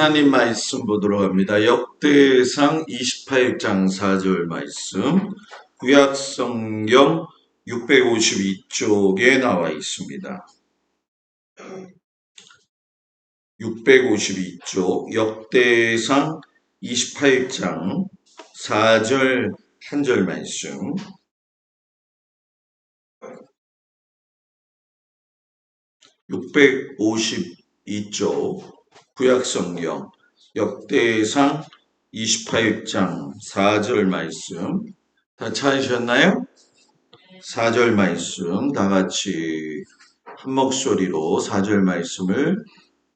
하나님 말씀 보도록 합니다. 역대상 28장 4절 말씀, 구약성경 652쪽에 나와 있습니다. 652쪽 역대상 28장 4절 한 절 말씀. 652쪽 구약성경 역대상 28장 4절 말씀 다 찾으셨나요? 4절 말씀 다 같이 한 목소리로 4절 말씀을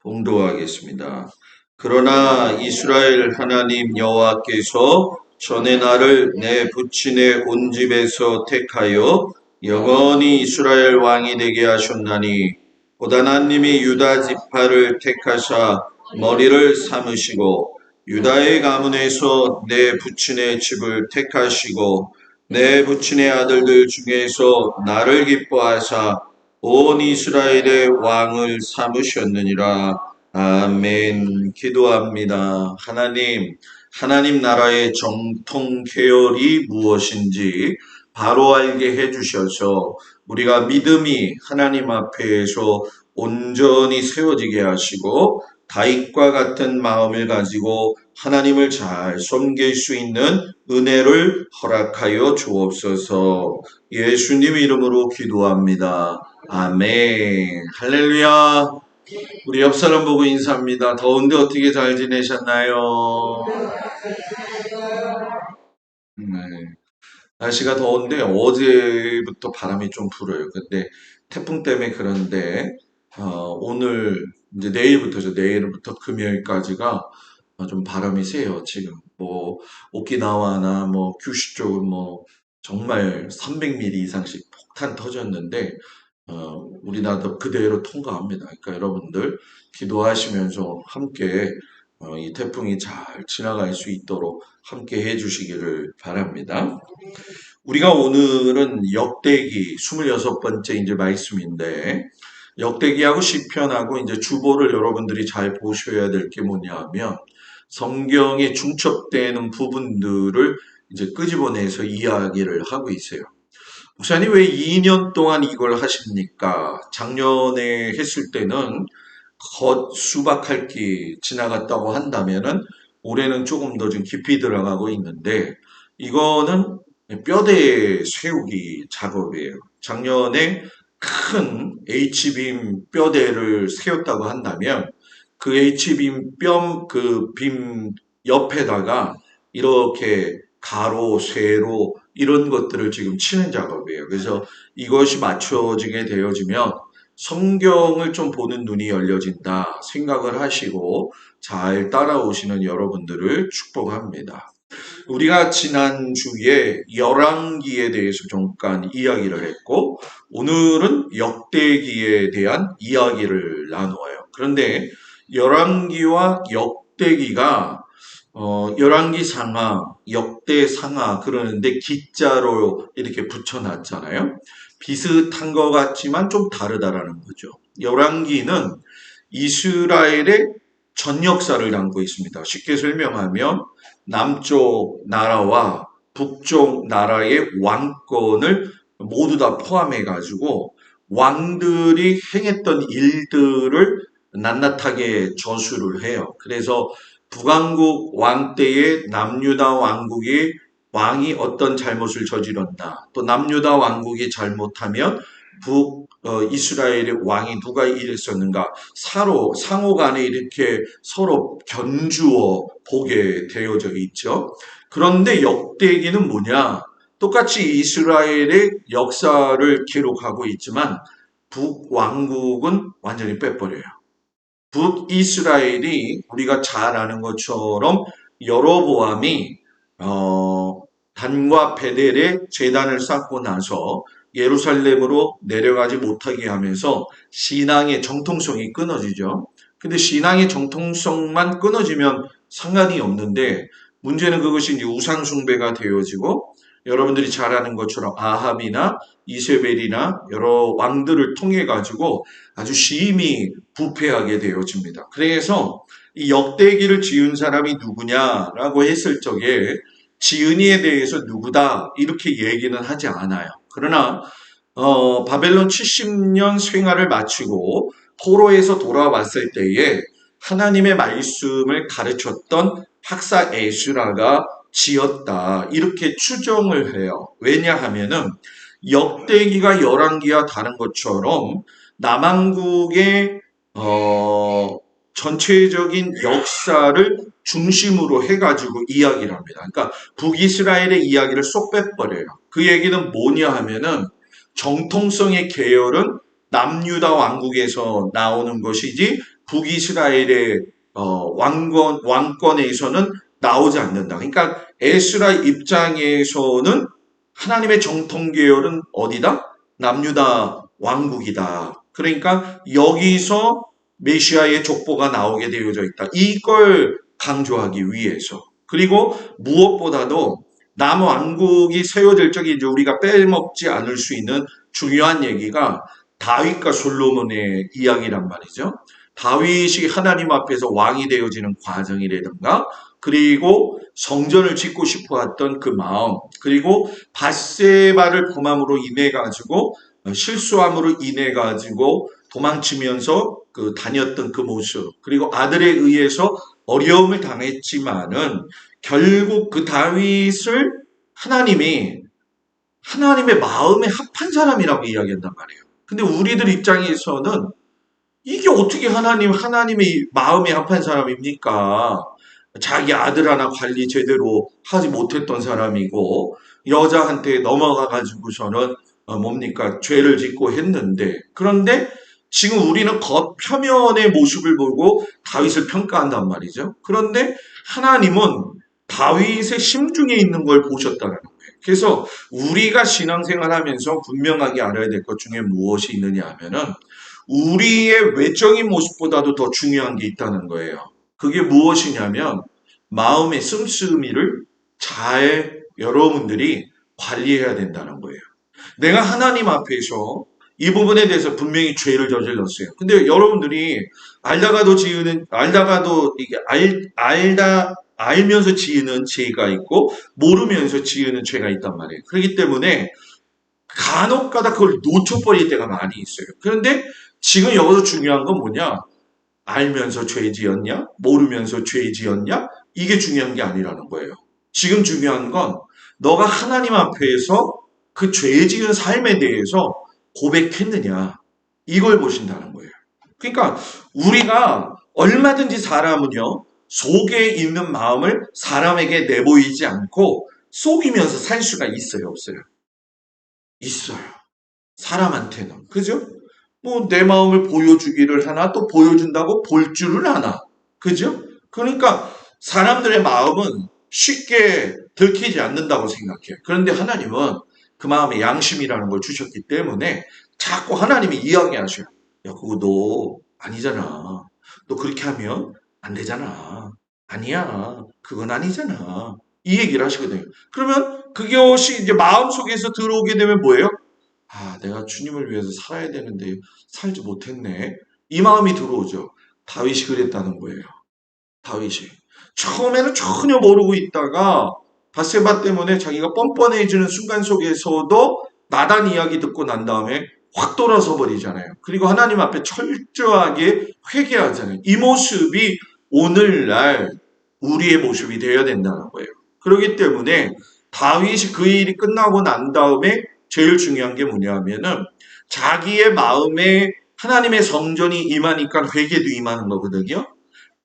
봉독하겠습니다. 그러나 이스라엘 하나님 여호와께서 전에 나를 내 부친의 온 집에서 택하여 영원히 이스라엘 왕이 되게 하셨나니 보다 하나님이 유다 지파를 택하사 머리를 삼으시고 유다의 가문에서 내 부친의 집을 택하시고 내 부친의 아들들 중에서 나를 기뻐하사 온 이스라엘의 왕을 삼으셨느니라. 아멘. 기도합니다. 하나님 나라의 정통 계열이 무엇인지 바로 알게 해주셔서 우리가 믿음이 하나님 앞에서 온전히 세워지게 하시고 다윗과 같은 마음을 가지고 하나님을 잘 섬길 수 있는 은혜를 허락하여 주옵소서. 예수님 이름으로 기도합니다. 아멘. 할렐루야. 우리 옆 사람 보고 인사합니다. 더운데 어떻게 잘 지내셨나요? 네. 날씨가 더운데 어제부터 바람이 좀 불어요. 근데 태풍 때문에 그런데 오늘 이제 내일부터 금요일까지가 좀 바람이 세요. 지금 뭐 오키나와나 뭐 규슈 쪽은 뭐 정말 300mm 이상씩 폭탄 터졌는데 우리나라도 그대로 통과합니다. 그러니까 여러분들 기도하시면서 함께 이 태풍이 잘 지나갈 수 있도록 함께 해주시기를 바랍니다. 우리가 오늘은 역대기 26번째 이제 말씀인데 역대기하고 시편하고 이제 주보를 여러분들이 잘 보셔야 될 게 뭐냐면 성경에 중첩되는 부분들을 이제 끄집어내서 이야기를 하고 있어요. 목사님 왜 2년 동안 이걸 하십니까? 작년에 했을 때는 수박할 기 지나갔다고 한다면은 올해는 조금 더 좀 깊이 들어가고 있는데 이거는 뼈대 세우기 작업이에요. 작년에 큰 H빔 뼈대를 세웠다고 한다면 그 H빔 빔 옆에다가 이렇게 가로, 세로 이런 것들을 지금 치는 작업이에요. 그래서 이것이 맞춰지게 되어지면 성경을 좀 보는 눈이 열려진다 생각을 하시고 잘 따라오시는 여러분들을 축복합니다. 우리가 지난주에 열왕기에 대해서 잠깐 이야기를 했고 오늘은 역대기에 대한 이야기를 나누어요. 그런데 열왕기와 역대기가 열왕기 상하, 역대 상하 그러는데 기자로 이렇게 붙여놨잖아요. 비슷한 것 같지만 좀 다르다라는 거죠. 열왕기는 이스라엘의 전 역사를 담고 있습니다. 쉽게 설명하면 남쪽 나라와 북쪽 나라의 왕권을 모두 다 포함해 가지고 왕들이 행했던 일들을 낱낱하게 저술을 해요. 그래서 북왕국 왕 때에 남유다 왕국이 왕이 어떤 잘못을 저질렀나 또 남유다 왕국이 잘못하면 이스라엘의 왕이 누가 이랬었는가 상호 간에 이렇게 서로 견주어 보게 되어져 있죠. 그런데 역대기는 뭐냐? 똑같이 이스라엘의 역사를 기록하고 있지만 북왕국은 완전히 빼버려요. 북이스라엘이 우리가 잘 아는 것처럼 여로보암이 단과 베델에 제단을 쌓고 나서 예루살렘으로 내려가지 못하게 하면서 신앙의 정통성이 끊어지죠. 근데 신앙의 정통성만 끊어지면 상관이 없는데 문제는 그것이 이제 우상숭배가 되어지고 여러분들이 잘 아는 것처럼 아합이나 이세벨이나 여러 왕들을 통해 가지고 아주 심히 부패하게 되어집니다. 그래서 이 역대기를 지은 사람이 누구냐라고 했을 적에 지은이에 대해서 누구다 이렇게 얘기는 하지 않아요. 그러나 바벨론 70년 생활을 마치고 포로에서 돌아왔을 때에 하나님의 말씀을 가르쳤던 학사 에스라가 지었다. 이렇게 추정을 해요. 왜냐하면은 역대기가 열왕기와 다른 것처럼 남한국의 전체적인 역사를 중심으로 해가지고 이야기를 합니다. 그러니까 북이스라엘의 이야기를 쏙 빼버려요. 그 얘기는 뭐냐 하면은 정통성의 계열은 남유다 왕국에서 나오는 것이지 북이스라엘의 왕권에서는 나오지 않는다. 그러니까 에스라 입장에서는 하나님의 정통 계열은 어디다? 남유다 왕국이다. 그러니까 여기서 메시아의 족보가 나오게 되어져 있다. 이걸 강조하기 위해서. 그리고 무엇보다도 남왕국이 세워질 적에 이제 우리가 빼먹지 않을 수 있는 중요한 얘기가 다윗과 솔로몬의 이야기란 말이죠. 다윗이 하나님 앞에서 왕이 되어지는 과정이라든가 그리고 성전을 짓고 싶어 했던 그 마음 그리고 밧세바를 범함으로 인해 가지고 실수함으로 인해 가지고 도망치면서 다녔던 그 모습 그리고 아들에 의해서 어려움을 당했지만은 결국 그 다윗을 하나님이 하나님의 마음에 합한 사람이라고 이야기한단 말이에요. 근데 우리들 입장에서는 이게 어떻게 하나님의 마음에 합한 사람입니까? 자기 아들 하나 관리 제대로 하지 못했던 사람이고 여자한테 넘어가 가지고서는 뭡니까? 죄를 짓고 했는데 그런데 지금 우리는 겉 표면의 모습을 보고 다윗을 평가한단 말이죠. 그런데 하나님은 다윗의 심중에 있는 걸 보셨다는 거예요. 그래서 우리가 신앙생활하면서 분명하게 알아야 될 것 중에 무엇이 있느냐 하면은 우리의 외적인 모습보다도 더 중요한 게 있다는 거예요. 그게 무엇이냐면 마음의 씀씀이를 잘 여러분들이 관리해야 된다는 거예요. 내가 하나님 앞에서 이 부분에 대해서 분명히 죄를 저질렀어요. 근데 여러분들이 알다가도 이게 알면서 지으는 죄가 있고 모르면서 지으는 죄가 있단 말이에요. 그렇기 때문에 간혹가다 그걸 놓쳐버릴 때가 많이 있어요. 그런데 지금 여기서 중요한 건 뭐냐? 알면서 죄 지었냐? 모르면서 죄 지었냐? 이게 중요한 게 아니라는 거예요. 지금 중요한 건 너가 하나님 앞에서 그 죄 지은 삶에 대해서 고백했느냐? 이걸 보신다는 거예요. 그러니까 우리가 얼마든지 사람은요, 속에 있는 마음을 사람에게 내보이지 않고 속이면서 살 수가 있어요, 없어요? 있어요. 사람한테는. 그죠? 뭐 내 마음을 보여주기를 하나 또 보여준다고 볼 줄을 아나. 그죠? 그러니까 사람들의 마음은 쉽게 들키지 않는다고 생각해요. 그런데 하나님은 그 마음에 양심이라는 걸 주셨기 때문에 자꾸 하나님이 이야기하셔요. 야, 그거 너 아니잖아. 너 그렇게 하면 안 되잖아. 아니야. 그건 아니잖아. 이 얘기를 하시거든요. 그러면 그것이 이제 마음속에서 들어오게 되면 뭐예요? 아, 내가 주님을 위해서 살아야 되는데 살지 못했네. 이 마음이 들어오죠. 다윗이 그랬다는 거예요. 다윗이. 처음에는 전혀 모르고 있다가 바세바 때문에 자기가 뻔뻔해지는 순간 속에서도 나단 이야기 듣고 난 다음에 확 돌아서 버리잖아요. 그리고 하나님 앞에 철저하게 회개하잖아요. 이 모습이 오늘날 우리의 모습이 되어야 된다는 거예요. 그렇기 때문에 다윗이 그 일이 끝나고 난 다음에 제일 중요한 게 뭐냐면은 자기의 마음에 하나님의 성전이 임하니까 회개도 임하는 거거든요.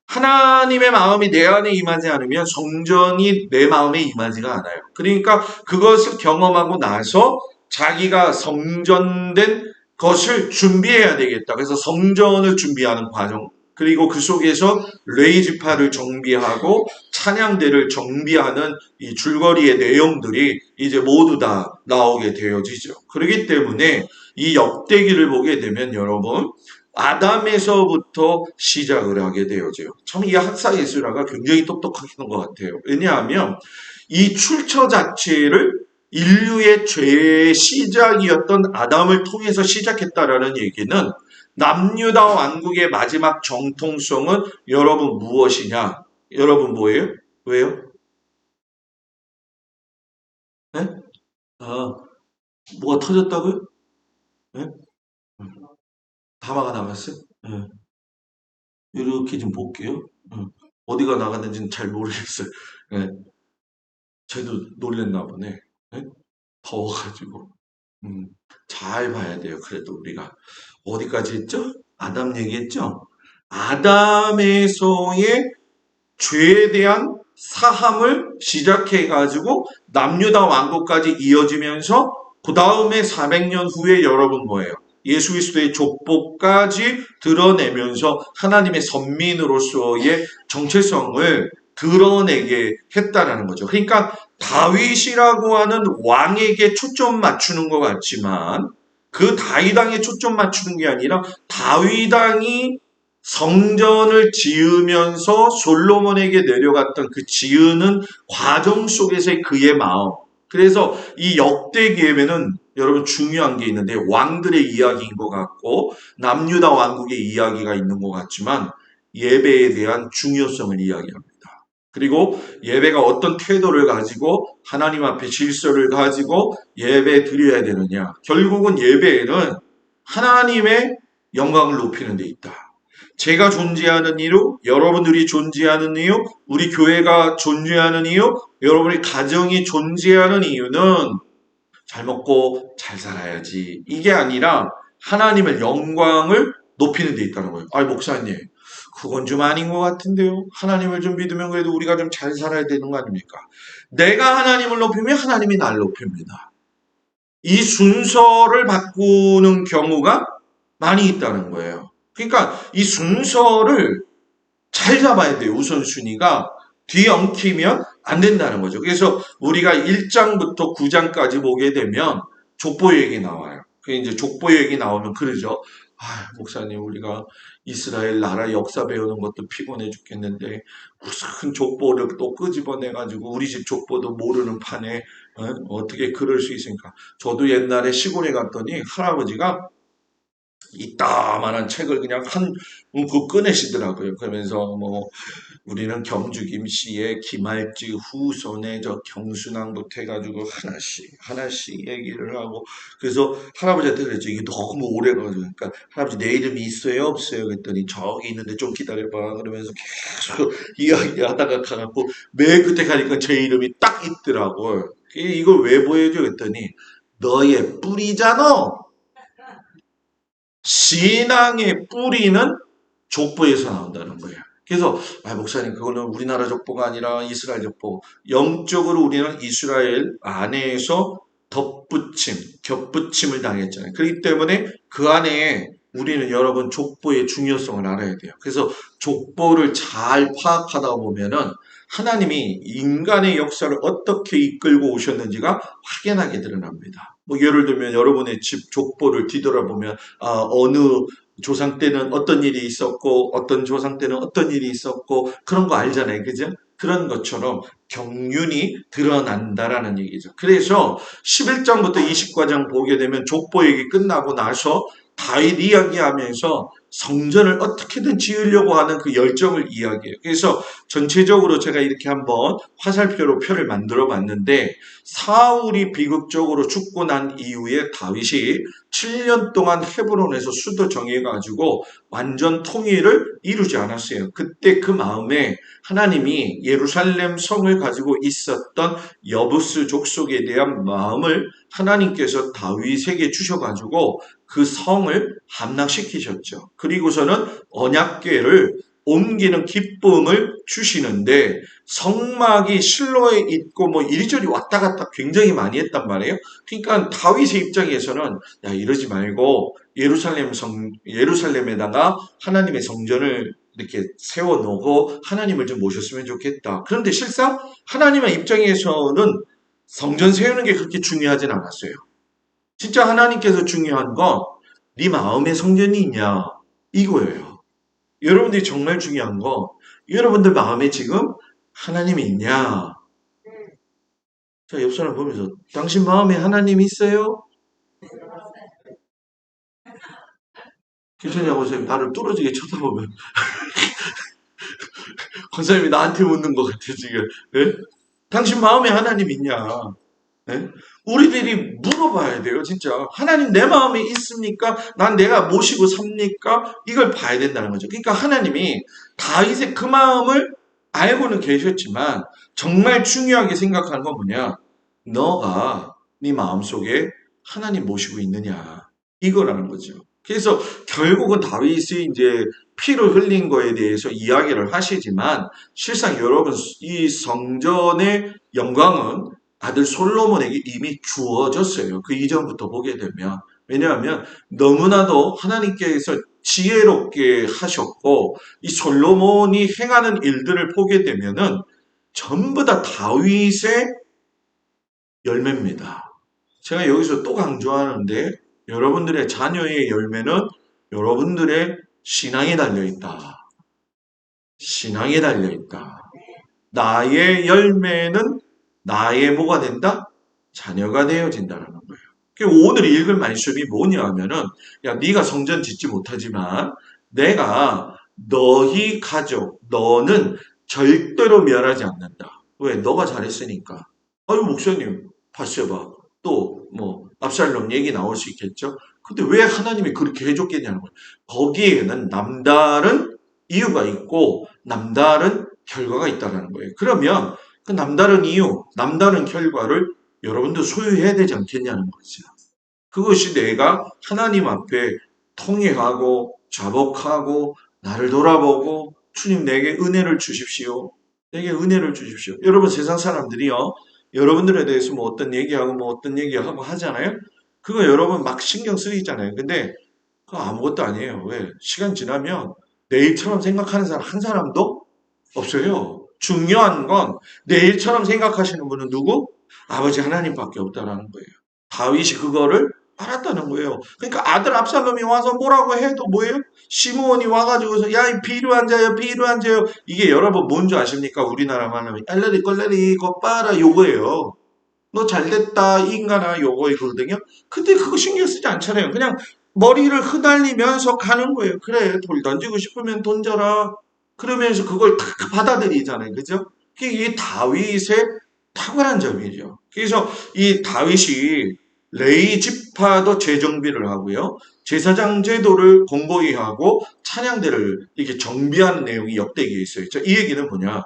하나님의 마음이 내 안에 임하지 않으면 성전이 내 마음에 임하지가 않아요. 그러니까 그것을 경험하고 나서 자기가 성전된 것을 준비해야 되겠다. 그래서 성전을 준비하는 과정, 그리고 그 속에서 레이지파를 정비하고 찬양대를 정비하는 이 줄거리의 내용들이 이제 모두 다 나오게 되어지죠. 그렇기 때문에 이 역대기를 보게 되면 여러분 아담에서부터 시작을 하게 되어져요. 참 이 학사 예수라가 굉장히 똑똑하신 것 같아요. 왜냐하면 이 출처 자체를 인류의 죄의 시작이었던 아담을 통해서 시작했다라는 얘기는 남유다 왕국의 마지막 정통성은 여러분 무엇이냐? 여러분 뭐예요? 왜요? 네? 아, 뭐가 터졌다고요? 네? 다마가 나갔어요? 네. 이렇게 좀 볼게요. 어디가 나갔는지는 잘 모르겠어요. 네. 쟤도 놀랬나 보네. 네? 더워가지고. 음, 잘 봐야 돼요. 그래도 우리가. 어디까지 했죠? 아담 얘기했죠? 아담에서의 죄에 대한 사함을 시작해가지고 남유다 왕국까지 이어지면서 그 다음에 400년 후에 여러분 뭐예요? 예수 그리스도의 족보까지 드러내면서 하나님의 선민으로서의 정체성을 드러내게 했다라는 거죠. 그러니까 다윗이라고 하는 왕에게 초점 맞추는 것 같지만 그 다윗왕에 초점 맞추는 게 아니라 다윗왕이 성전을 지으면서 솔로몬에게 내려갔던 그 지으는 과정 속에서의 그의 마음. 그래서 이 역대 계획에는 여러분 중요한 게 있는데 왕들의 이야기인 것 같고 남유다 왕국의 이야기가 있는 것 같지만 예배에 대한 중요성을 이야기합니다. 그리고 예배가 어떤 태도를 가지고 하나님 앞에 질서를 가지고 예배 드려야 되느냐. 결국은 예배에는 하나님의 영광을 높이는 데 있다. 제가 존재하는 이유, 여러분들이 존재하는 이유, 우리 교회가 존재하는 이유, 여러분의 가정이 존재하는 이유는 잘 먹고 잘 살아야지. 이게 아니라 하나님의 영광을 높이는 데 있다는 거예요. 아이, 목사님, 그건 좀 아닌 것 같은데요. 하나님을 좀 믿으면 그래도 우리가 좀 잘 살아야 되는 거 아닙니까? 내가 하나님을 높이면 하나님이 날 높입니다. 이 순서를 바꾸는 경우가 많이 있다는 거예요. 그러니까 이 순서를 잘 잡아야 돼요. 우선순위가 뒤엉키면 안 된다는 거죠. 그래서 우리가 1장부터 9장까지 보게 되면 족보 얘기 나와요. 그 이제 족보 얘기 나오면 그러죠. 아, 목사님, 우리가 이스라엘 나라 역사 배우는 것도 피곤해 죽겠는데 무슨 족보를 또 끄집어내가지고 우리 집 족보도 모르는 판에 어떻게 그럴 수 있습니까? 저도 옛날에 시골에 갔더니 할아버지가 이따만한 책을 그냥 한 문구 꺼내시더라고요. 그러면서 뭐 우리는 경주 김씨의 기말지 후손의 저 경순왕부터 해가지고 하나씩 하나씩 얘기를 하고 그래서 할아버지한테 그랬죠. 이게 너무 오래 가지고 그러니까 할아버지 내 이름이 있어요 없어요 그랬더니 저기 있는데 좀 기다려봐 그러면서 계속 이야기하다가 가갖고 맨 끝에 가니까 제 이름이 딱 있더라고요. 이걸 왜 보여줘 그랬더니 너의 뿌리잖아. 신앙의 뿌리는 족보에서 나온다는 거예요. 그래서 목사님 그거는 우리나라 족보가 아니라 이스라엘 족보. 영적으로 우리는 이스라엘 안에서 덧붙임, 겹붙임을 당했잖아요. 그렇기 때문에 그 안에 우리는 여러분 족보의 중요성을 알아야 돼요. 그래서 족보를 잘 파악하다 보면은 하나님이 인간의 역사를 어떻게 이끌고 오셨는지가 확연하게 드러납니다. 뭐 예를 들면 여러분의 집 족보를 뒤돌아보면 어느 조상 때는 어떤 일이 있었고 어떤 조상 때는 어떤 일이 있었고 그런 거 알잖아요. 그죠? 그런 것처럼 경륜이 드러난다라는 얘기죠. 그래서 11장부터 20과장 보게 되면 족보 얘기 끝나고 나서 다윗 이야기하면서 성전을 어떻게든 지으려고 하는 그 열정을 이야기해요. 그래서 전체적으로 제가 이렇게 한번 화살표로 표를 만들어 봤는데 사울이 비극적으로 죽고 난 이후에 다윗이 7년 동안 헤브론에서 수도 정해가지고 완전 통일을 이루지 않았어요. 그때 그 마음에 하나님이 예루살렘 성을 가지고 있었던 여부스 족속에 대한 마음을 하나님께서 다윗에게 주셔가지고 그 성을 함락시키셨죠. 그리고서는 언약궤를 옮기는 기쁨을 주시는데 성막이 실로에 있고 뭐 이리저리 왔다 갔다 굉장히 많이 했단 말이에요. 그러니까 다윗의 입장에서는 야 이러지 말고 예루살렘에다가 하나님의 성전을 이렇게 세워놓고 하나님을 좀 모셨으면 좋겠다. 그런데 실상 하나님의 입장에서는 성전 세우는 게 그렇게 중요하진 않았어요. 진짜 하나님께서 중요한 건 네 마음에 성전이 있냐 이거예요. 여러분들이 정말 중요한 건 여러분들 마음에 지금 하나님이 있냐 자, 옆 사람 보면서 당신 마음에 하나님 있어요? 괜찮냐고 선생님 나를 뚫어지게 쳐다보면 권사님이 나한테 묻는 것 같아 지금. 예? 당신 마음에 하나님 있냐? 예? 우리들이 물어봐야 돼요, 진짜. 하나님 내 마음에 있습니까? 난 내가 모시고 삽니까? 이걸 봐야 된다는 거죠. 그러니까 하나님이 다윗의 그 마음을 알고는 계셨지만 정말 중요하게 생각하는 건 뭐냐? 너가 네 마음속에 하나님 모시고 있느냐? 이거라는 거죠. 그래서 결국은 다윗이 이제 피를 흘린 거에 대해서 이야기를 하시지만 실상 여러분 이 성전의 영광은 아들 솔로몬에게 이미 주어졌어요. 그 이전부터 보게 되면. 왜냐하면 너무나도 하나님께서 지혜롭게 하셨고 이 솔로몬이 행하는 일들을 보게 되면은 전부 다 다윗의 열매입니다. 제가 여기서 또 강조하는데 여러분들의 자녀의 열매는 여러분들의 신앙에 달려있다. 신앙에 달려있다. 나의 열매는 나의 뭐가 된다? 자녀가 되어진다는 거예요. 오늘 읽을 말씀이 뭐냐 하면은 야 네가 성전 짓지 못하지만 내가 너희 가족 너는 절대로 멸하지 않는다. 왜? 너가 잘했으니까. 아유 목사님 바세바 또 뭐 압살롬 얘기 나올 수 있겠죠. 근데 왜 하나님이 그렇게 해줬겠냐는 거예요. 거기에는 남다른 이유가 있고 남다른 결과가 있다는 거예요. 그러면 그 남다른 이유, 남다른 결과를 여러분도 소유해야 되지 않겠냐는 거죠. 그것이 내가 하나님 앞에 통회하고 자복하고 나를 돌아보고 주님 내게 은혜를 주십시오. 내게 은혜를 주십시오. 여러분 세상 사람들이요. 여러분들에 대해서 뭐 어떤 얘기하고 뭐 어떤 얘기하고 하잖아요. 그거 여러분 막 신경 쓰이잖아요. 근데 그거 아무것도 아니에요. 왜? 시간 지나면 내일처럼 생각하는 사람 한 사람도 없어요. 중요한 건 내일처럼 생각하시는 분은 누구? 아버지 하나님밖에 없다라는 거예요. 다윗이 그거를 알았다는 거예요. 그러니까 아들 압살롬이 와서 뭐라고 해도 뭐예요? 시므온이 와가지고서 야, 이 비루한 자여, 비루한 자여. 이게 여러분 뭔지 아십니까? 우리나라 말하면 알레리 꼴레리 거 빠라 요거예요. 너 잘됐다 이 인간아 요거이거든요. 근데 그거 신경 쓰지 않잖아요. 그냥 머리를 휘날리면서 가는 거예요. 그래 돌 던지고 싶으면 던져라. 그러면서 그걸 다 받아들이잖아요. 그죠? 이게 다윗의 탁월한 점이죠. 그래서 이 다윗이 레위 지파도 재정비를 하고요. 제사장 제도를 공고히 하고 찬양대를 이렇게 정비하는 내용이 역대기에 있어요. 이 얘기는 뭐냐?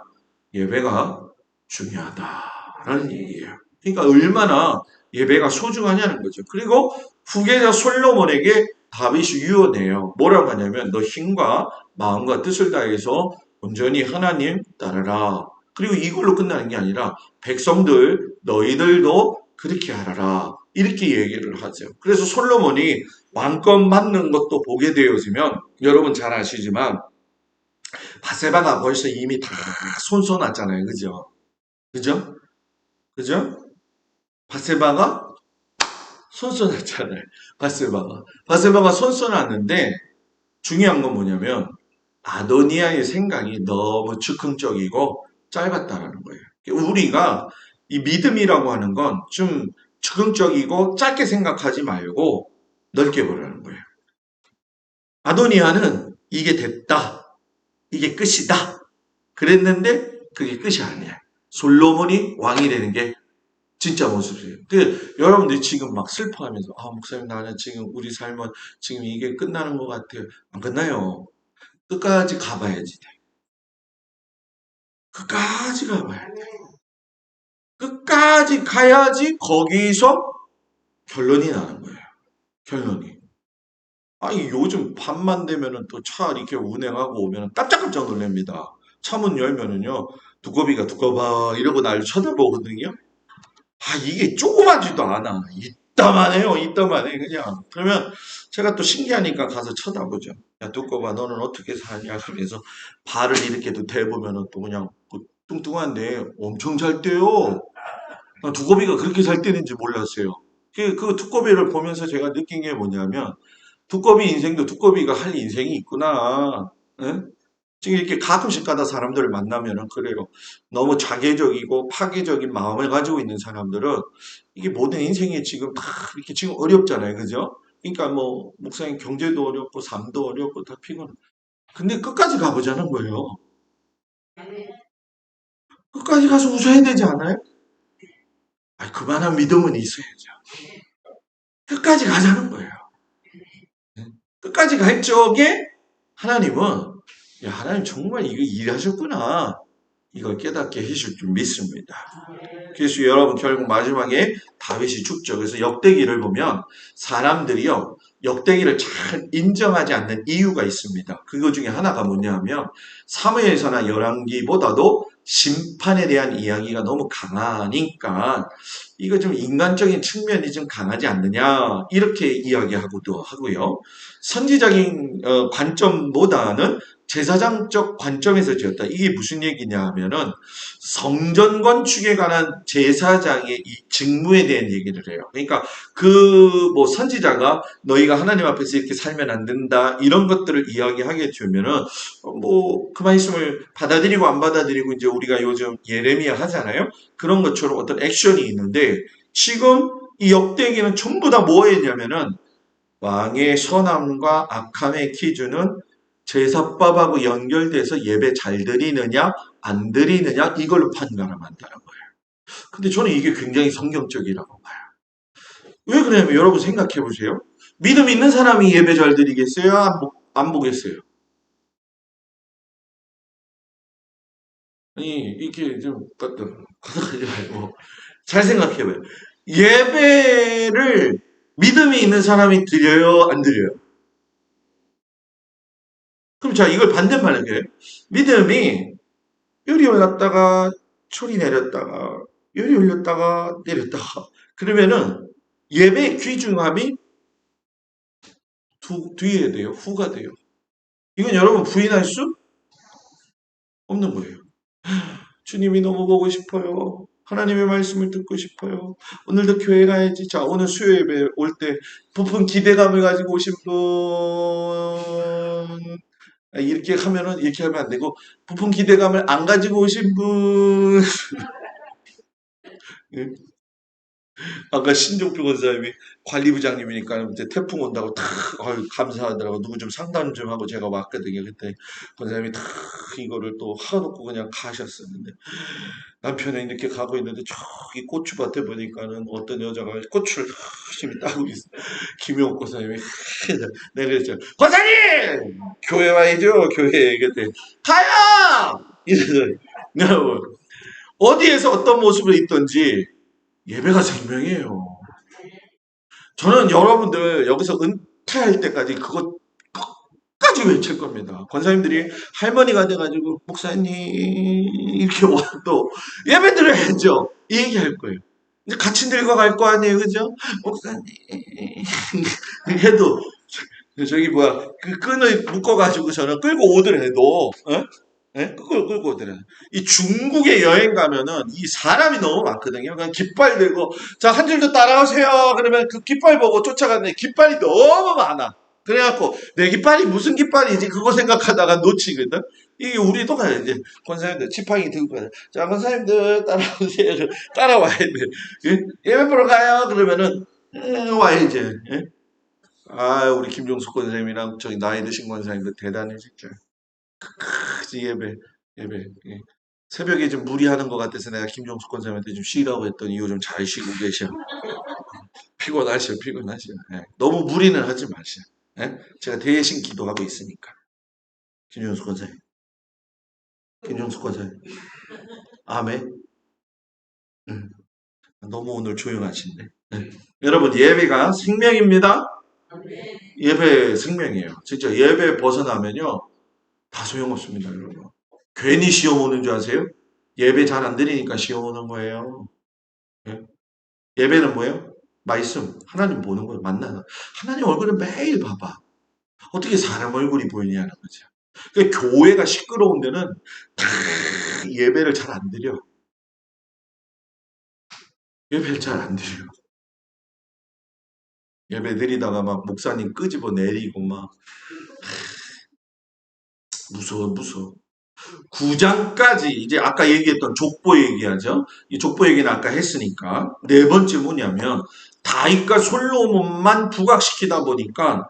예배가 중요하다라는 얘기예요. 그러니까 얼마나 예배가 소중하냐는 거죠. 그리고 후계자 솔로몬에게 다윗이 유언해요. 뭐라고 하냐면 너 힘과 마음과 뜻을 다해서 온전히 하나님 따르라. 그리고 이걸로 끝나는 게 아니라 백성들 너희들도 그렇게 하라라. 이렇게 얘기를 하죠. 그래서 솔로몬이 왕권 맞는 것도 보게 되어지면 여러분 잘 아시지만 바세바가 벌써 이미 다 손써놨잖아요. 그죠? 그죠? 그죠? 바세바가 손써놨잖아요. 바세바가 손써놨는데 중요한 건 뭐냐면 아도니아의 생각이 너무 즉흥적이고 짧았다라는 거예요. 우리가 이 믿음이라고 하는 건 좀 즉흥적이고 짧게 생각하지 말고 넓게 보라는 거예요. 아도니아는 이게 됐다. 이게 끝이다. 그랬는데 그게 끝이 아니야. 솔로몬이 왕이 되는 게 진짜 모습이에요. 여러분들이 지금 막 슬퍼하면서 아 목사님 나는 지금 우리 삶은 지금 이게 끝나는 것 같아요. 안 끝나요. 끝까지 가봐야지. 끝까지 가봐야 돼. 끝까지 가야지 거기서 결론이 나는 거예요. 결론이. 아니 요즘 밤만 되면은 또 차 이렇게 운행하고 오면은 깜짝깜짝 놀랍니다. 차문 열면은요 두꺼비가 두꺼봐 이러고 날 쳐다보거든요. 아 이게 조그마지도 않아. 이따만해요. 이따만해 그냥. 그러면 제가 또 신기하니까 가서 쳐다보죠. 야 두꺼봐 너는 어떻게 사냐 그러면서 발을 이렇게 또 대보면은 또 그냥 뚱뚱한데 엄청 잘 뛰어요. 두꺼비가 그렇게 잘 뛰는지 몰랐어요. 그 두꺼비를 보면서 제가 느낀 게 뭐냐면 두꺼비 인생도 두꺼비가 할 인생이 있구나. 응? 지금 이렇게 가끔씩 가다 사람들을 만나면은 그래요. 너무 자괴적이고 파괴적인 마음을 가지고 있는 사람들은 이게 모든 인생이 지금 다 이렇게 지금 어렵잖아요. 그죠? 그러니까 뭐, 목사님 경제도 어렵고, 삶도 어렵고, 다 피곤해. 근데 끝까지 가보자는 거예요. 끝까지 가서 웃어야 되지 않아요? 아, 그만한 믿음은 있어야죠. 끝까지 가자는 거예요. 끝까지 갈 적에 하나님은, 야, 하나님 정말 이거 일하셨구나. 이걸 깨닫게 해줄 줄 믿습니다. 그래서 여러분 결국 마지막에 다윗이 죽죠. 그래서 역대기를 보면 사람들이요. 역대기를 잘 인정하지 않는 이유가 있습니다. 그거 중에 하나가 뭐냐 하면 사무엘서나 열왕기보다도 심판에 대한 이야기가 너무 강하니까 이거 좀 인간적인 측면이 좀 강하지 않느냐 이렇게 이야기하고도 하고요. 선지적인 관점보다는 제사장적 관점에서 지었다. 이게 무슨 얘기냐 하면은 성전 건축에 관한 제사장의 이 직무에 대한 얘기를 해요. 그러니까 그 뭐 선지자가 너희가 하나님 앞에서 이렇게 살면 안 된다 이런 것들을 이야기하게 되면은 뭐 그 말씀을 받아들이고 안 받아들이고 이제 우리가 요즘 예레미야 하잖아요. 그런 것처럼 어떤 액션이 있는데 지금 이 역대기는 전부 다 뭐였냐면은 왕의 선함과 악함의 기준은 제사법하고 연결돼서 예배 잘 드리느냐 안 드리느냐 이걸로 판가름한다는 거예요. 근데 저는 이게 굉장히 성경적이라고 봐요. 왜 그러냐면 여러분 생각해 보세요. 믿음 있는 사람이 예배 잘 드리겠어요? 안 보겠어요? 아니 이렇게 좀 가득하지 말고 잘 생각해 봐요. 예배를 믿음이 있는 사람이 드려요? 안 드려요? 그럼 자 이걸 반대말로 해요. 믿음이 열이 올랐다가 철이 내렸다가 열이 올렸다가 내렸다가 그러면은 예배 귀중함이 뒤에 돼요. 후가 돼요. 이건 여러분 부인할 수 없는 거예요. 주님이 너무 보고 싶어요. 하나님의 말씀을 듣고 싶어요. 오늘도 교회 가야지. 자, 오늘 수요 예배 올 때 부푼 기대감을 가지고 오신 분 이렇게 하면은 이렇게 하면 안 되고 부푼 기대감을 안 가지고 오신 분 아까 신종필 권사님이 관리부장님이니까 이제 태풍 온다고 탁 감사하더라고 누구 좀 상담 좀 하고 제가 왔거든요. 그때 권사님이 탁 이거를 또 하놓고 그냥 가셨었는데 남편이 이렇게 가고 있는데 저기 고추밭에 보니까는 어떤 여자가 고추를 열심히 따고 있어. 김용옥 권사님이 내가 그랬죠. 권사님 교회 와야죠 교회 그때 가요 이래서 여러분 어디에서 어떤 모습을 있던지 예배가 생명이에요. 저는 여러분들 여기서 은퇴할 때까지 그거 끝까지 외칠 겁니다. 권사님들이 할머니가 돼가지고 목사님 이렇게 와도 예배 드려야죠. 이 얘기할 거예요. 이제 같이 늙어갈 거 아니에요, 그죠? 목사님 해도 저기 뭐야 그 끈을 묶어가지고 저는 끌고 오더라도 어? 예? 그걸 끌고 오더라도 이 중국에 여행 가면은 이 사람이 너무 많거든요. 그냥 깃발 들고 자 한 줄도 따라오세요. 그러면 그 깃발 보고 쫓아가는데 깃발이 너무 많아. 그래갖고 내 깃발이 무슨 깃발이지 그거 생각하다가 놓치거든. 이게 우리도 가야 돼. 권사님들 지팡이 들고 가야 돼. 자 권사님들 따라오세요. 따라와야 돼. 예? 예배 보러 가요. 그러면은 와야지. 예? 아, 우리 김종숙 권사님이랑 저기 나이 드신 권사님들 대단해 진짜. 예배, 예배. 예. 새벽에 좀 무리하는 것 같아서 내가 김종숙 권사님한테 좀 쉬라고 했더니 요즘 잘 쉬고 계셔. 피곤하셔, 피곤하셔. 예. 너무 무리는 하지 마셔. 예? 제가 대신 기도하고 있으니까. 김종숙 권사님, 김종숙 권사님. 아멘. 음, 너무 오늘 조용하신데. 예. 여러분 예배가 생명입니다. 예배 생명이에요. 진짜 예배 벗어나면요 다 소용없습니다, 여러분. 괜히 시험 오는 줄 아세요? 예배 잘 안 드리니까 시험 오는 거예요. 예? 예배는 뭐예요? 말씀. 하나님 보는 거예요. 만나는. 하나님 얼굴을 매일 봐봐. 어떻게 사람 얼굴이 보이냐는 거죠. 그러니까 교회가 시끄러운 데는 다 예배를 잘 안 드려. 예배를 잘 안 드려. 예배 드리다가 막 목사님 끄집어 내리고 막 무서워, 무서워. 9장까지 이제 아까 얘기했던 족보 얘기하죠. 이 족보 얘기는 아까 했으니까. 네 번째 뭐냐면 다윗과 솔로몬만 부각시키다 보니까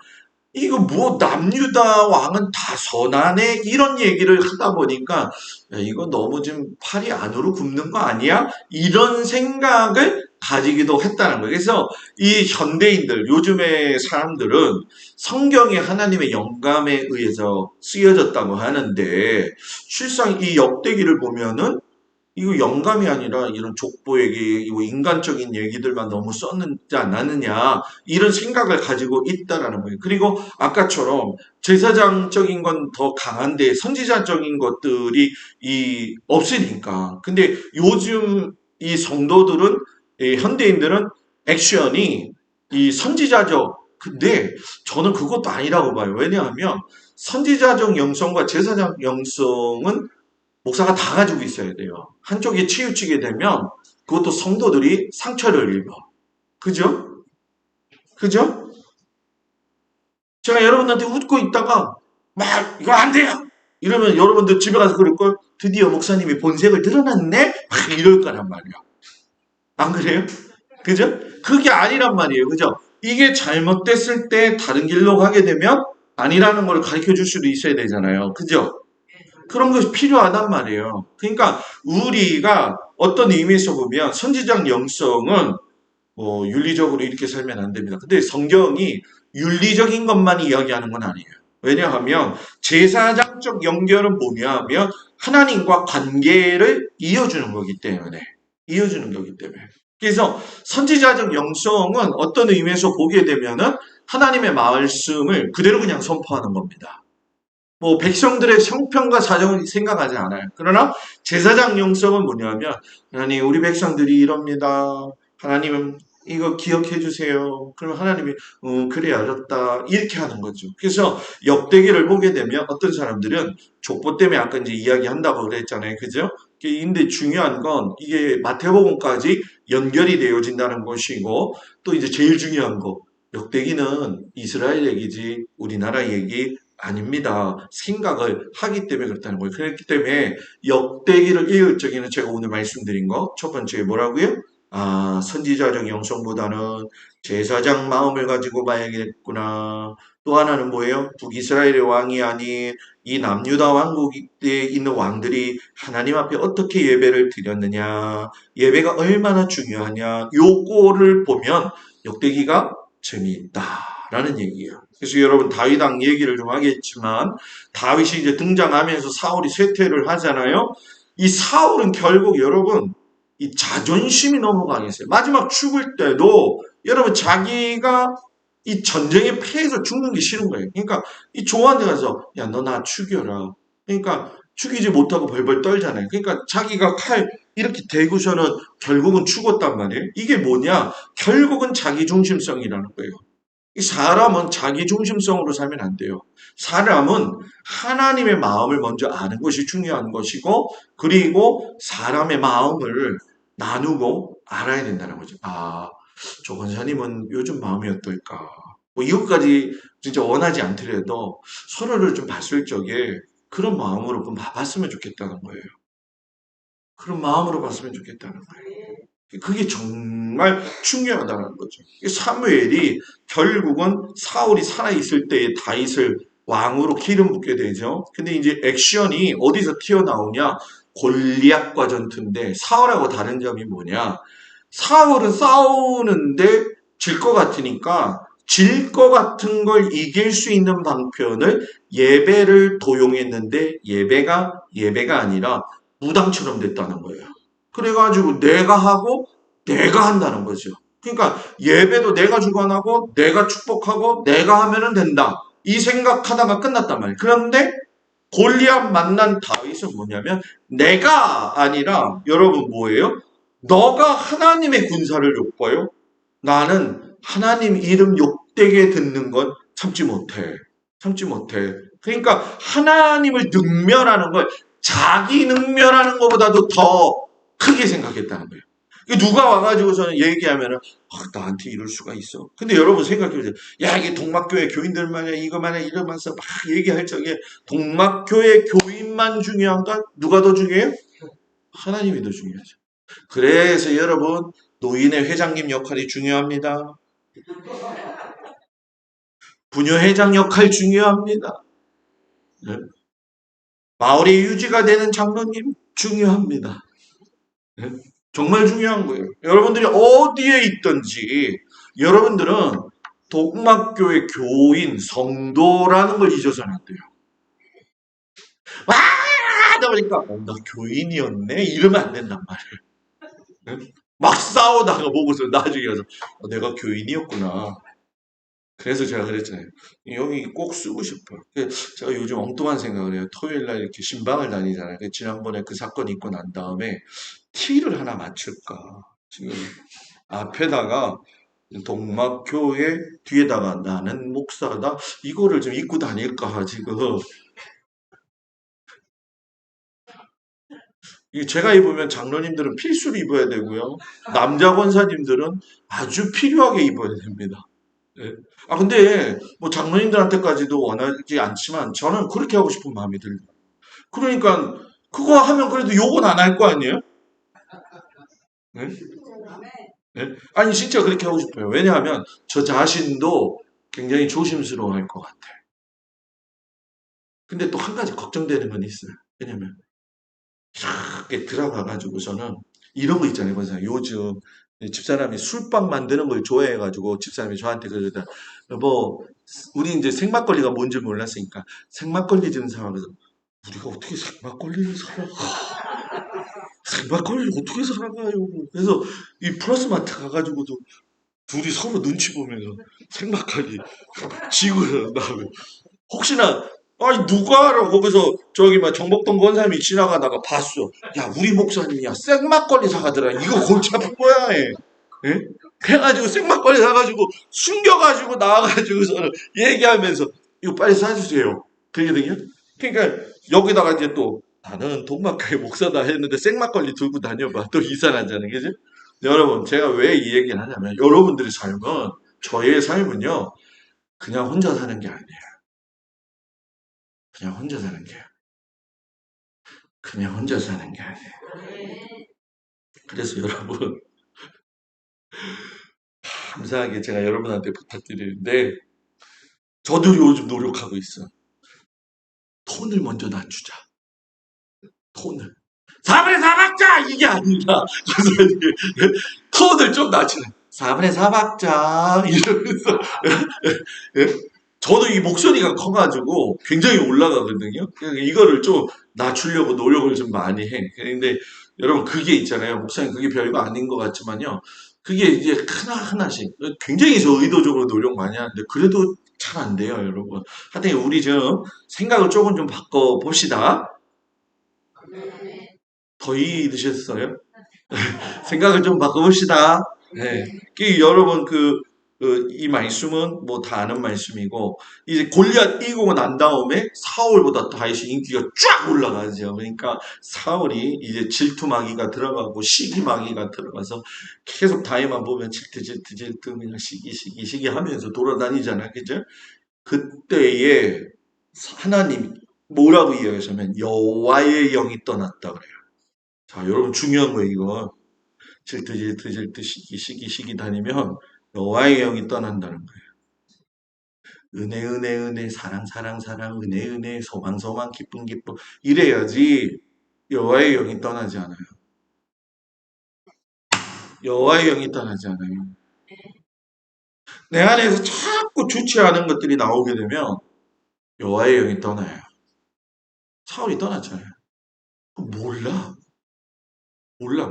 이거 뭐 남유다 왕은 다 선하네 이런 얘기를 하다 보니까 야, 이거 너무 좀 팔이 안으로 굽는 거 아니야? 이런 생각을 가지기도 했다는 거예요. 그래서 이 현대인들 요즘의 사람들은 성경이 하나님의 영감에 의해서 쓰여졌다고 하는데 실상 이 역대기를 보면은 이거 영감이 아니라 이런 족보 얘기, 이거 인간적인 얘기들만 너무 썼지 않았느냐 이런 생각을 가지고 있다라는 거예요. 그리고 아까처럼 제사장적인 건 더 강한데 선지자적인 것들이 이 없으니까. 근데 요즘 이 성도들은 이 현대인들은 액션이 이 선지자적. 근데 저는 그것도 아니라고 봐요. 왜냐하면 선지자적 영성과 제사장 영성은 목사가 다 가지고 있어야 돼요. 한쪽에 치우치게 되면 그것도 성도들이 상처를 입어. 그죠? 그죠? 제가 여러분한테 웃고 있다가 막 이거 안 돼요. 이러면 여러분들 집에 가서 그럴 걸 드디어 목사님이 본색을 드러났네? 막 이럴 거란 말이야. 안 그래요? 그죠? 그게 아니란 말이에요. 그죠? 이게 잘못됐을 때 다른 길로 가게 되면 아니라는 걸 가르쳐 줄 수도 있어야 되잖아요. 그죠? 그런 것이 필요하단 말이에요. 그러니까 우리가 어떤 의미에서 보면 선지적 영성은 윤리적으로 이렇게 살면 안 됩니다. 근데 성경이 윤리적인 것만 이야기하는 건 아니에요. 왜냐하면 제사장적 연결은 뭐냐 하면 하나님과 관계를 이어주는 거기 때문에 이어주는 거기 때문에 그래서 선지자적 영성은 어떤 의미에서 보게 되면은 하나님의 말씀을 그대로 그냥 선포하는 겁니다. 뭐 백성들의 형편과 사정을 생각하지 않아요. 그러나 제사장 영성은 뭐냐면 하나님 우리 백성들이 이럽니다. 하나님은 이거 기억해 주세요. 그러면 하나님이 그래 알았다 이렇게 하는 거죠. 그래서 역대기를 보게 되면 어떤 사람들은 족보 때문에 아까 이제 이야기한다고 그랬잖아요. 그죠? 근데 중요한 건 이게 마태복음까지 연결이 되어진다는 것이고 또 이제 제일 중요한 거 역대기는 이스라엘 얘기지 우리나라 얘기 아닙니다. 생각을 하기 때문에 그렇다는 거예요. 그렇기 때문에 역대기를 읽을 적에는 제가 오늘 말씀드린 거 첫 번째 뭐라고요? 아, 선지자적 영성보다는 제사장 마음을 가지고 봐야겠구나. 또 하나는 뭐예요? 북이스라엘의 왕이 아닌 이 남유다 왕국에 있는 왕들이 하나님 앞에 어떻게 예배를 드렸느냐. 예배가 얼마나 중요하냐. 요거를 보면 역대기가 재미있다라는 얘기예요. 그래서 여러분 다윗왕 얘기를 좀 하겠지만 다윗이 이제 등장하면서 사울이 쇠퇴를 하잖아요. 이 사울은 결국 여러분 이 자존심이 너무 강했어요. 마지막 죽을 때도 여러분 자기가 이 전쟁에 패해서 죽는 게 싫은 거예요. 그러니까 이 조한테 가서 야 너 나 죽여라. 그러니까 죽이지 못하고 벌벌 떨잖아요. 그러니까 자기가 칼 이렇게 대고서는 결국은 죽었단 말이에요. 이게 뭐냐? 결국은 자기 중심성이라는 거예요. 이 사람은 자기 중심성으로 살면 안 돼요. 사람은 하나님의 마음을 먼저 아는 것이 중요한 것이고, 그리고 사람의 마음을 나누고 알아야 된다는 거죠. 아, 조 권사님은 요즘 마음이 어떨까? 뭐 이것까지 진짜 원하지 않더라도 서로를 좀 봤을 적에 그런 마음으로 좀 봐봤으면 좋겠다는 거예요. 그런 마음으로 봤으면 좋겠다는 거예요. 그게 정말 중요하다는 거죠. 사무엘이 결국은 사울이 살아있을 때의 다윗을 왕으로 기름 붓게 되죠. 근데 이제 액션이 어디서 튀어나오냐? 골리앗과 전투인데 사울하고 다른 점이 뭐냐? 사울은 싸우는데 질 것 같으니까 질 것 같은 걸 이길 수 있는 방편을 예배를 도용했는데 예배가 아니라 무당처럼 됐다는 거예요. 그래가지고 내가 하고 내가 한다는 거죠. 그러니까 예배도 내가 주관하고 내가 축복하고 내가 하면은 된다. 이 생각하다가 끝났단 말이에요. 그런데 골리앗 만난 다윗은 뭐냐면 내가 아니라 여러분 뭐예요? 너가 하나님의 군사를 욕봐요? 나는 하나님 이름 욕되게 듣는 건 참지 못해. 참지 못해. 그러니까 하나님을 능멸하는 걸 자기 능멸하는 것보다도 더 크게 생각했다는 거예요. 누가 와가지고서는 얘기하면은 나한테 이럴 수가 있어. 근데 여러분 생각해보세요. 야 이게 동막교회 교인들만 이거만 이러면서 막 얘기할 적에 동막교회 교인만 중요한가? 누가 더 중요해요? 하나님이 더 중요하죠. 그래서 여러분 노인의 회장님 역할이 중요합니다. 부녀회장 역할 중요합니다. 네. 마을의 유지가 되는 장로님 중요합니다. 네. 정말 중요한 거예요. 여러분들이 어디에 있든지 여러분들은 독막교회 교인, 성도라는 걸 잊어서는 안 돼요. 와! 하다 보니까 나 교인이었네? 이러면 안 된단 말이에요. 네? 막 싸우다가 보고서 나중에 가서 내가 교인이었구나. 그래서 제가 그랬잖아요. 여기 꼭 쓰고 싶어요. 제가 요즘 엉뚱한 생각을 해요. 토요일 날 이렇게 신방을 다니잖아요. 지난번에 그 사건 있고 난 다음에 티를 하나 맞출까. 지금 앞에다가 동막교회 뒤에다가 나는 목사다. 이거를 좀 입고 다닐까 지금. 제가 입으면 장로님들은 필수로 입어야 되고요. 남자 권사님들은 아주 필요하게 입어야 됩니다. 예. 근데 뭐 장로님들한테까지도 원하지 않지만 저는 그렇게 하고 싶은 마음이 들어요. 그러니까 그거 하면 그래도 욕은 안 할 거 아니에요? 예? 예? 아니 진짜 그렇게 하고 싶어요. 왜냐하면 저 자신도 굉장히 조심스러워 할 것 같아요. 근데 또 한 가지 걱정되는 건 있어요. 왜냐면 이렇게 들어가가지고서는 이런 거 있잖아요. 그래서 요즘 집사람이 술빵 만드는 걸 좋아해가지고 집사람이 저한테 그러다 뭐 우리 이제 생막걸리가 뭔지 몰랐으니까 생막걸리 좀 사와서 우리가 어떻게 생막걸리를 사러 생막걸리를 어떻게 사가요? 그래서 이 플러스마트 가가지고도 둘이 서로 눈치 보면서 생막걸리 지고 나면 혹시나 아니 누가 알아 거기서 저기 막 정복동 권사님이 지나가다가 봤어. 야 우리 목사님이야 생막걸리 사가더라. 이거 골치 아픈 거야. 얘. 예? 그래가지고 생막걸리 사가지고 숨겨가지고 나와가지고서는 얘기하면서 이거 빨리 사주세요. 그러거든요. 그러니까 여기다가 이제 또 나는 동막교회 목사다 했는데 생막걸리 들고 다녀봐 또 이상하잖아요. 그죠? 여러분 제가 왜 이 얘기를 하냐면 여러분들의 삶은 저의 삶은요 그냥 혼자 사는 게 아니에요. 그냥 혼자 사는 게 그냥 혼자 사는 게 아니에요. 그래서 여러분 감사하게 제가 여러분한테 부탁드리는데 저도 요즘 노력하고 있어. 톤을 먼저 낮추자. 톤을. 4분의 4박자! 이게 아니라 톤을 좀 낮추자. 4분의 4박자 이러면서 예? 저도 이 목소리가 커가지고 굉장히 올라가거든요. 그러니까 이거를 좀 낮추려고 노력을 좀 많이 해. 근데 여러분 그게 있잖아요. 목사님 그게 별거 아닌 것 같지만요. 그게 이제 하나하나씩 굉장히 저 의도적으로 노력 많이 하는데 그래도 잘 안 돼요, 여러분. 하여튼 우리 좀 생각을 조금 좀 바꿔 봅시다. 더위 드셨어요? 생각을 좀 바꿔봅시다. 네. 여러분 이 말씀은 뭐 다 아는 말씀이고 이제 골리앗 이기고 난 다음에 사울보다 다윗이 인기가 쫙 올라가죠. 그러니까 사울이 이제 질투마귀가 들어가고 시기마귀가 들어가서 계속 다윗만 보면 질투 그냥 시기 하면서 돌아다니잖아요. 그죠? 그때에 하나님 뭐라고 이야기하냐면 여호와의 영이 떠났다 그래요. 자, 여러분 중요한 거예요, 이거. 시기 다니면 여호와의 영이 떠난다는 거예요. 은혜, 사랑, 은혜, 소망, 기쁨. 이래야지 여호와의 영이 떠나지 않아요. 여호와의 영이 떠나지 않아요. 내 안에서 자꾸 좋지 않은 것들이 나오게 되면 여호와의 영이 떠나요. 사울이 떠났잖아요. 몰라. 몰라.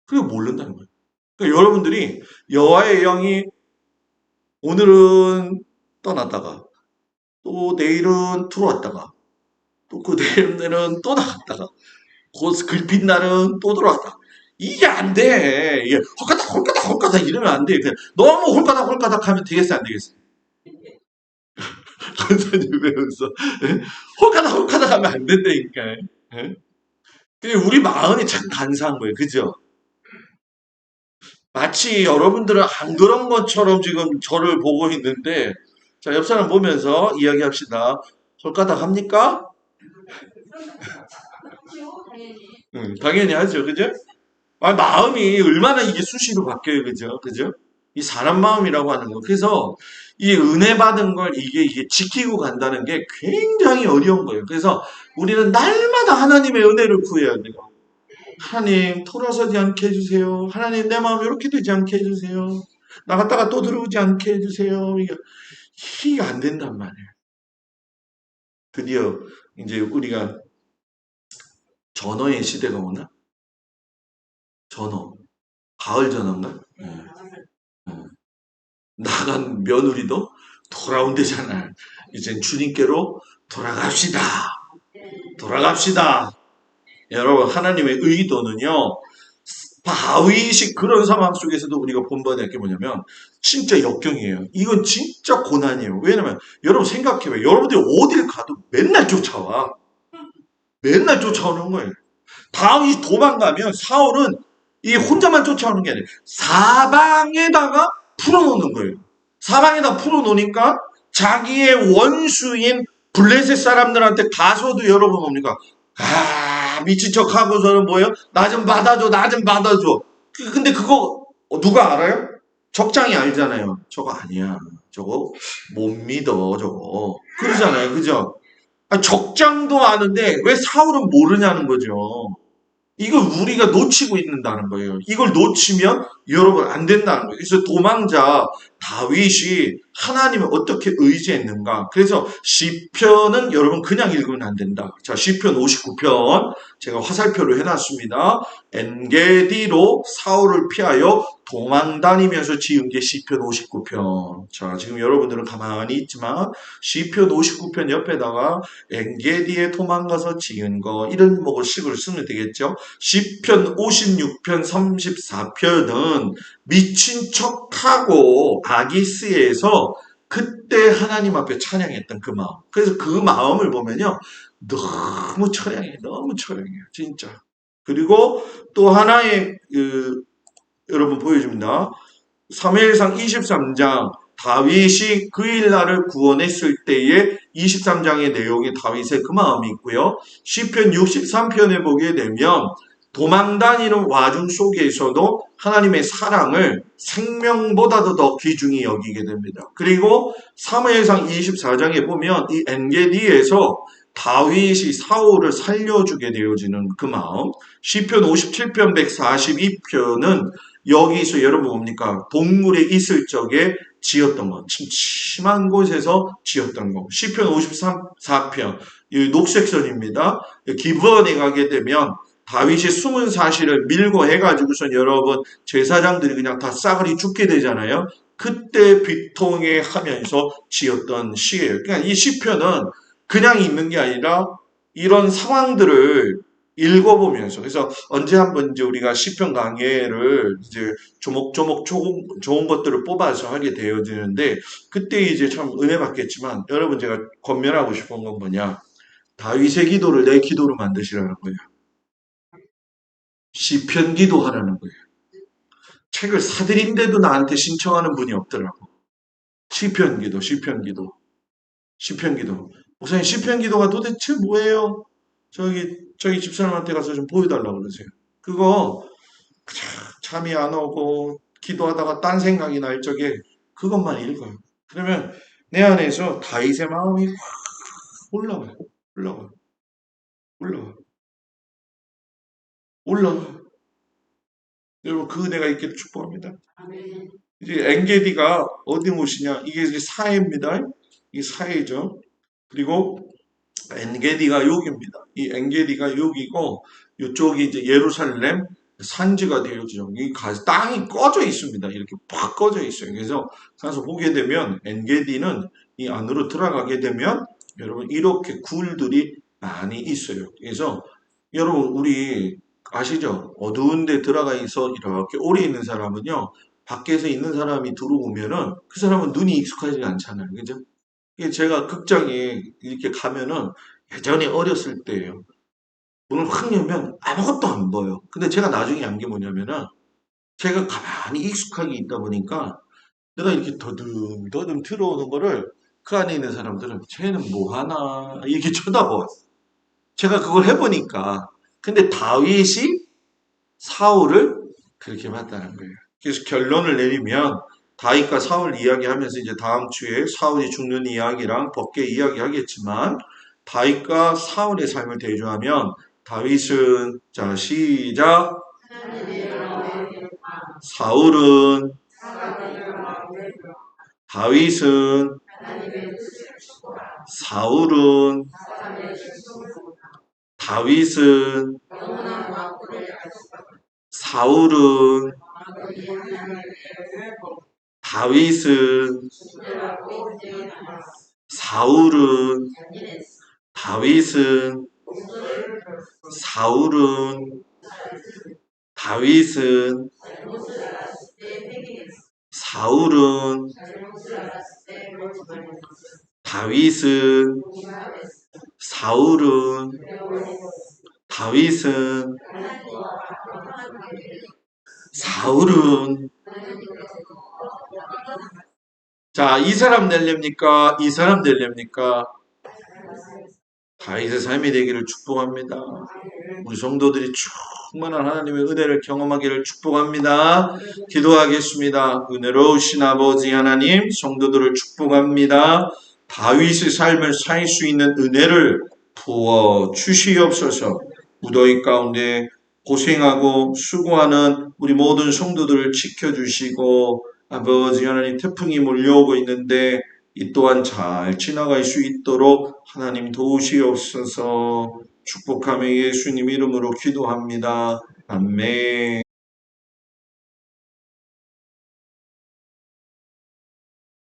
그게 모른다는 거예요. 그러니까 여러분들이 여호와의 영이 오늘은 떠났다가 또 내일은 들어왔다가 또 그 내일은 또 나갔다가 곧 글빛 날은 또 들어왔다. 이게 안 돼. 이게 홀까닥 이러면 안 돼. 너무 홀까닥 하면 되겠어 안 되겠어? 선생님 왜 웃어? 홀까닥 하면 안 된다니까. 예? 근데 우리 마음이 참 간사한 거예요. 그죠? 마치 여러분들은 안 그런 것처럼 지금 저를 보고 있는데, 자, 옆 사람 보면서 이야기합시다. 홀가닥 합니까? 당연히 하죠. 그죠? 아, 마음이 얼마나 이게 수시로 바뀌어요. 그죠? 그죠? 이 사람 마음이라고 하는 거. 그래서 이 은혜 받은 걸 이게 지키고 간다는 게 굉장히 어려운 거예요. 그래서 우리는 날마다 하나님의 은혜를 구해야 돼요. 하나님, 돌아서지 않게 해주세요. 하나님, 내 마음 이렇게 되지 않게 해주세요. 나갔다가 또 들어오지 않게 해주세요. 이게 안 된단 말이에요. 드디어 이제 우리가 전어의 시대가 오나? 전어. 가을 전어인가? 나간 며느리도 돌아온대잖아요. 이젠 주님께로 돌아갑시다. 돌아갑시다. 여러분, 하나님의 의도는요, 바위식 그런 상황 속에서도 우리가 본받을 게 뭐냐면, 진짜 역경이에요. 이건 진짜 고난이에요. 왜냐면, 여러분 생각해봐요. 여러분들이 어딜 가도 맨날 쫓아와. 맨날 쫓아오는 거예요. 다윗이 도망가면 사울은 이 혼자만 쫓아오는 게 아니라 사방에다가 풀어놓는 거예요. 사방에다 풀어놓으니까 자기의 원수인 블레셋 사람들한테 가서도 여러분 뭡니까? 아, 미친 척 하고서는 뭐예요? 나 좀 받아줘, 나 좀 받아줘. 근데 그거 누가 알아요? 적장이 알잖아요. 저거 아니야. 저거 못 믿어, 저거. 그러잖아요. 그죠? 아, 적장도 아는데 왜 사울은 모르냐는 거죠. 이걸 우리가 놓치고 있는다는 거예요. 이걸 놓치면 여러분 안 된다는 거예요. 그래서 도망자 다윗이 하나님을 어떻게 의지했는가. 그래서 시편은 여러분 그냥 읽으면 안 된다. 자, 시편 59편 제가 화살표로 해놨습니다. 엔게디로 사울을 피하여 도망 다니면서 지은 게 시편 59편. 자, 지금 여러분들은 가만히 있지만 시편 59편 옆에다가 엔게디에 도망가서 지은 거 이런 뭐 식으로 쓰면 되겠죠. 시편 56편 34편은 미친 척하고 아기스에서 그때 하나님 앞에 찬양했던 그 마음. 그래서 그 마음을 보면요. 너무 처량해요. 너무 처량해요. 진짜. 그리고 또 하나의 여러분 보여줍니다. 사무엘상 23장 다윗이 그 일날을 구원했을 때의 23장의 내용에 다윗의 그 마음이 있고요. 시편 63편에 보게 되면 도망다니는 와중 속에서도 하나님의 사랑을 생명보다도 더 귀중히 여기게 됩니다. 그리고 사무엘상 24장에 보면 이 엔게디에서 다윗이 사울을 살려주게 되어지는 그 마음. 시편 57편 142편은 여기서 여러분 뭡니까? 동물이 있을 적에 지었던 것. 침침한 곳에서 지었던 것. 시편 53편 이 녹색선입니다. 기브원에 가게 되면 다윗이 숨은 사실을 밀고 해가지고선 여러분 제사장들이 그냥 다 싸그리 죽게 되잖아요. 그때 비통해 하면서 지었던 시예요. 그러니까 이 시편은 그냥 있는 게 아니라 이런 상황들을 읽어보면서 그래서 언제 한번 이제 우리가 시편 강해를 이제 조목조목 좋은 것들을 뽑아서 하게 되어지는데 그때 이제 참 은혜 받겠지만 여러분 제가 권면하고 싶은 건 뭐냐 다윗의 기도를 내 기도로 만드시라는 거예요. 시편 기도하라는 거예요. 책을 사드린데도 나한테 신청하는 분이 없더라고. 시편 기도, 시편 기도, 시편 기도. 목사님 시편 기도가 도대체 뭐예요? 저기 집사람한테 가서 좀 보여달라고 그러세요. 그거 잠이 안 오고 기도하다가 딴 생각이 날 적에 그것만 읽어요. 그러면 내 안에서 다윗의 마음이 확 올라와요. 올라와요. 올라와요. 올라와요. 여러분 그 은혜가 있기를 축복합니다. 이제 엔게디가 어디 못이냐? 이게 이제 사해입니다. 이게 사해죠. 그리고 엔게디가 여기입니다. 이 엔게디가 여기고 이쪽이 이제 예루살렘 산지가 되어지죠. 이 땅이 꺼져 있습니다. 이렇게 팍 꺼져 있어요. 그래서 가서 보게 되면 엔게디는 이 안으로 들어가게 되면 여러분 이렇게 굴들이 많이 있어요. 그래서 여러분 우리 아시죠? 어두운 데 들어가 있어 이렇게 오래 있는 사람은요. 밖에서 있는 사람이 들어오면은 그 사람은 눈이 익숙하지 않잖아요. 그죠? 제가 극장에 이렇게 가면은 예전에 어렸을 때예요. 문을 확 열면 아무것도 안 보여. 근데 제가 나중에 안 게 뭐냐면은 제가 가만히 익숙하게 있다 보니까 내가 이렇게 더듬더듬 들어오는 거를 그 안에 있는 사람들은 쟤는 뭐 하나 이렇게 쳐다봐. 제가 그걸 해보니까 근데 다윗이 사울을 그렇게 봤다는 거예요. 그래서 결론을 내리면 다윗과 사울 이야기하면서 이제 다음 주에 사울이 죽는 이야기랑 법계 이야기 하겠지만 다윗과 사울의 삶을 대조하면 다윗은 자 시작 사울은 다윗은 사울은 다윗은 사울은 다윗은 사울은 다윗은 사울은 다윗은 사울은 다윗은 사울은 다윗은 사울은 자, 이 사람 낼렵니까? 이 사람 낼렵니까? 다윗의 삶이 되기를 축복합니다. 우리 성도들이 충만한 하나님의 은혜를 경험하기를 축복합니다. 기도하겠습니다. 은혜로우신 아버지 하나님, 성도들을 축복합니다. 다윗의 삶을 살 수 있는 은혜를 부어 주시옵소서. 무더위 가운데 고생하고 수고하는 우리 모든 성도들을 지켜주시고 아버지 하나님 태풍이 몰려오고 있는데 이 또한 잘 지나갈 수 있도록 하나님 도우시옵소서. 축복하며 예수님 이름으로 기도합니다. 아멘.